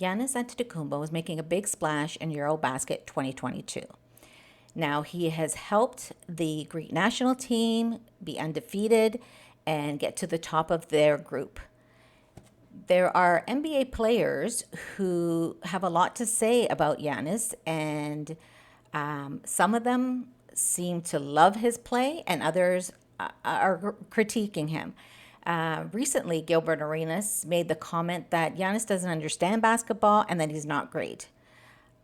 Giannis Antetokounmpo is making a big splash in Eurobasket 2022. Now, he has helped the Greek national team be undefeated and get to the top of their group. There are NBA players who have a lot to say about Giannis, and some of them seem to love his play, and others are critiquing him. Recently, Gilbert Arenas made the comment that Giannis doesn't understand basketball and that he's not great.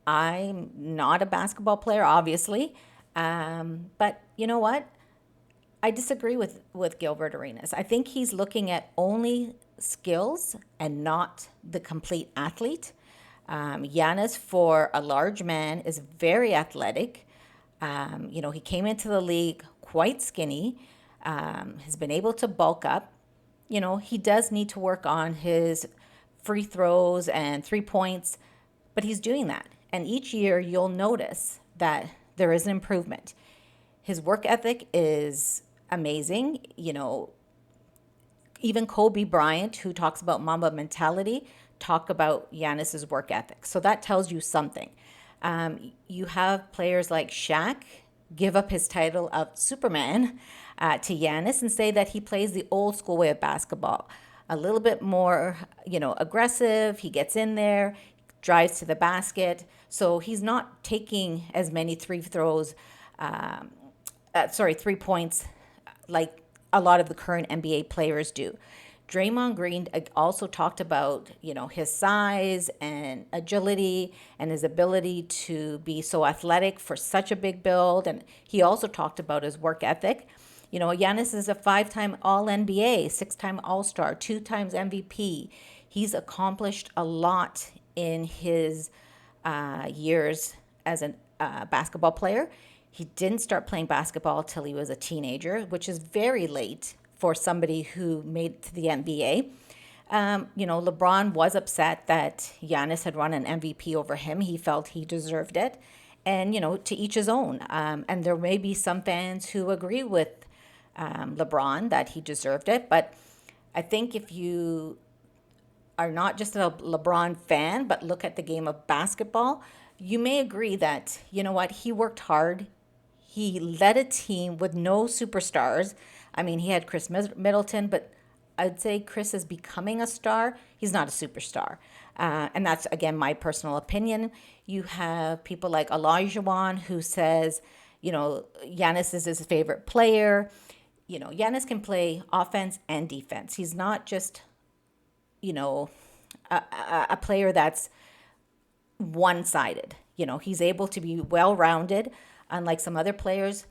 I'm not a basketball player, obviously, but you know what? I disagree with Gilbert Arenas. I think he's looking at only skills and not the complete athlete. Giannis, for a large man, is very athletic. He came into the league quite skinny, has been able to bulk up. He does need to work on his free throws and 3 points, but he's doing that. And each year you'll notice that there is an improvement. His work ethic is amazing. Even Kobe Bryant, who talks about Mamba mentality, talk about Giannis's work ethic. So that tells you something. You have players like Shaq give up his title of Superman to Giannis and say that he plays the old school way of basketball, a little bit more, aggressive. He gets in there, drives to the basket. So he's not taking as many 3 points like a lot of the current NBA players do. Draymond Green also talked about, his size and agility and his ability to be so athletic for such a big build. And he also talked about his work ethic. Giannis is a 5-time All-NBA, 6-time All-Star, 2 times MVP. He's accomplished a lot in his years as a basketball player. He didn't start playing basketball till he was a teenager, which is very late for somebody who made it to the NBA. LeBron was upset that Giannis had run an MVP over him. He felt he deserved it. And, to each his own. And there may be some fans who agree with LeBron that he deserved it. But I think if you are not just a LeBron fan, but look at the game of basketball, you may agree that, he worked hard. He led a team with no superstars. I mean, he had Chris Middleton, but I'd say Chris is becoming a star. He's not a superstar. And that's, again, my personal opinion. You have people like Olajuwon who says, Giannis is his favorite player. Giannis can play offense and defense. He's not just, a player that's one-sided. He's able to be well-rounded, unlike some other players.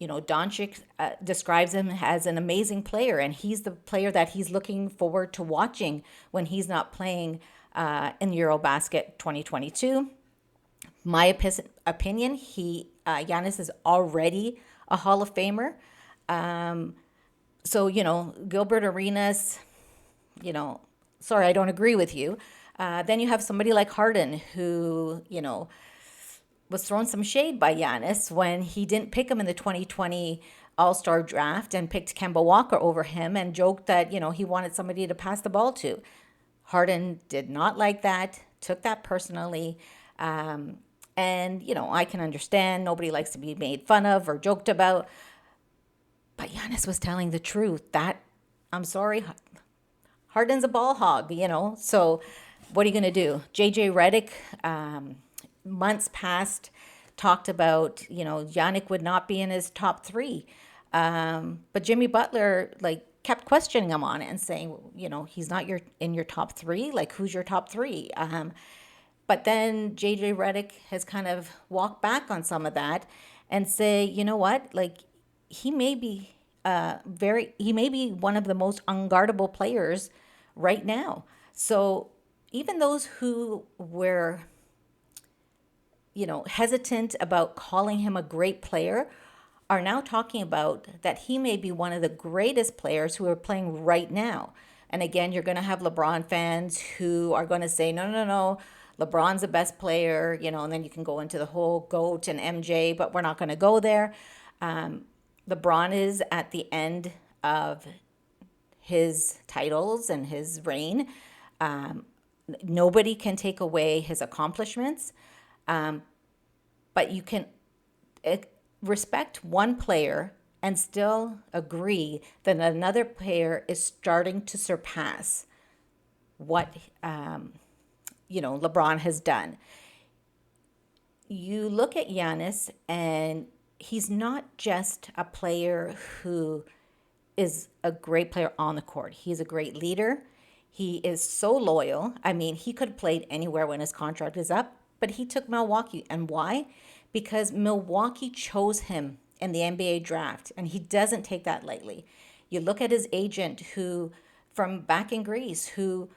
Doncic describes him as an amazing player, and he's the player that he's looking forward to watching when he's not playing in Eurobasket 2022. My opinion, Giannis is already a Hall of Famer. Gilbert Arenas, sorry, I don't agree with you. Then you have somebody like Harden who, was thrown some shade by Giannis when he didn't pick him in the 2020 All-Star draft and picked Kemba Walker over him and joked that, he wanted somebody to pass the ball to. Harden did not like that, took that personally. And, I can understand nobody likes to be made fun of or joked about. But Giannis was telling the truth. I'm sorry, Harden's a ball hog, So what are you going to do? JJ Redick, months past, talked about, Giannis would not be in his top 3. But Jimmy Butler, kept questioning him on it and saying, he's not in your top 3. Who's your top 3? But then JJ Redick has kind of walked back on some of that and say, you know what? He may be he may be one of the most unguardable players right now. So even those who were, hesitant about calling him a great player are now talking about that he may be one of the greatest players who are playing right now. And again, you're going to have LeBron fans who are going to say, no, no, no, LeBron's the best player, and then you can go into the whole GOAT and MJ, but we're not going to go there. LeBron is at the end of his titles and his reign. Nobody can take away his accomplishments, but you can eh, respect one player and still agree that another player is starting to surpass what LeBron has done. You look at Giannis, and he's not just a player who is a great player on the court. He's a great leader. He is so loyal. I mean, he could have played anywhere when his contract is up, but he took Milwaukee. And why? Because Milwaukee chose him in the NBA draft, and he doesn't take that lightly. You look at his agent, who from back in Greece, who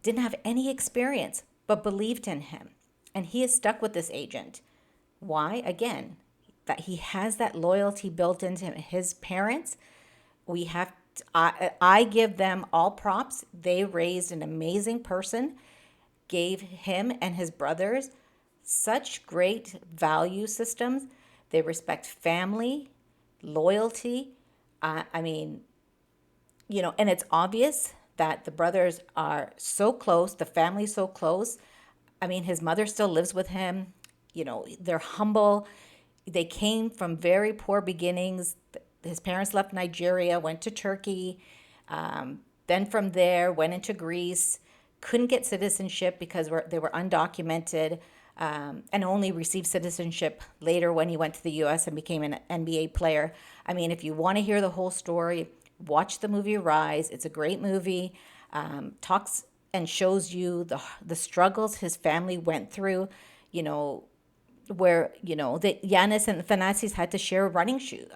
didn't have any experience but believed in him. And he is stuck with this agent. Why? Again, that he has that loyalty built into him. His parents, we have I give them all props. They raised an amazing person, gave him and his brothers such great value systems. They respect family, loyalty. I mean, and it's obvious that the brothers are so close, the family's so close. I mean, his mother still lives with him. They're humble. They came from very poor beginnings. His parents left Nigeria, went to Turkey, then from there went into Greece, couldn't get citizenship because they were undocumented, and only received citizenship later when he went to the U.S. and became an NBA player. I mean, if you want to hear the whole story, watch the movie Rise. It's a great movie. Talks and shows you the struggles his family went through, where the Giannis and Thanasis had to share running shoes,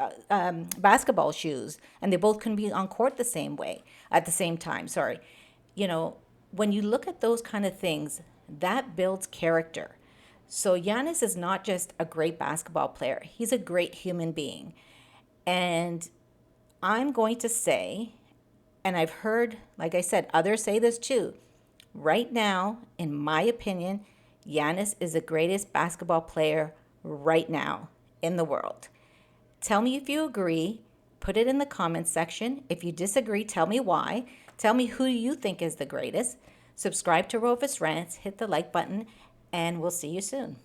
basketball shoes, and they both couldn't be on court the same way at the same time. Sorry, when you look at those kind of things, that builds character. So Giannis is not just a great basketball player; he's a great human being. And I'm going to say, and I've heard, like I said, others say this too. Right now, in my opinion, Giannis is the greatest basketball player right now in the world. Tell me if you agree. Put it in the comments section. If you disagree, tell me why. Tell me who you think is the greatest. Subscribe to HOFer Rants, hit the like button, and we'll see you soon.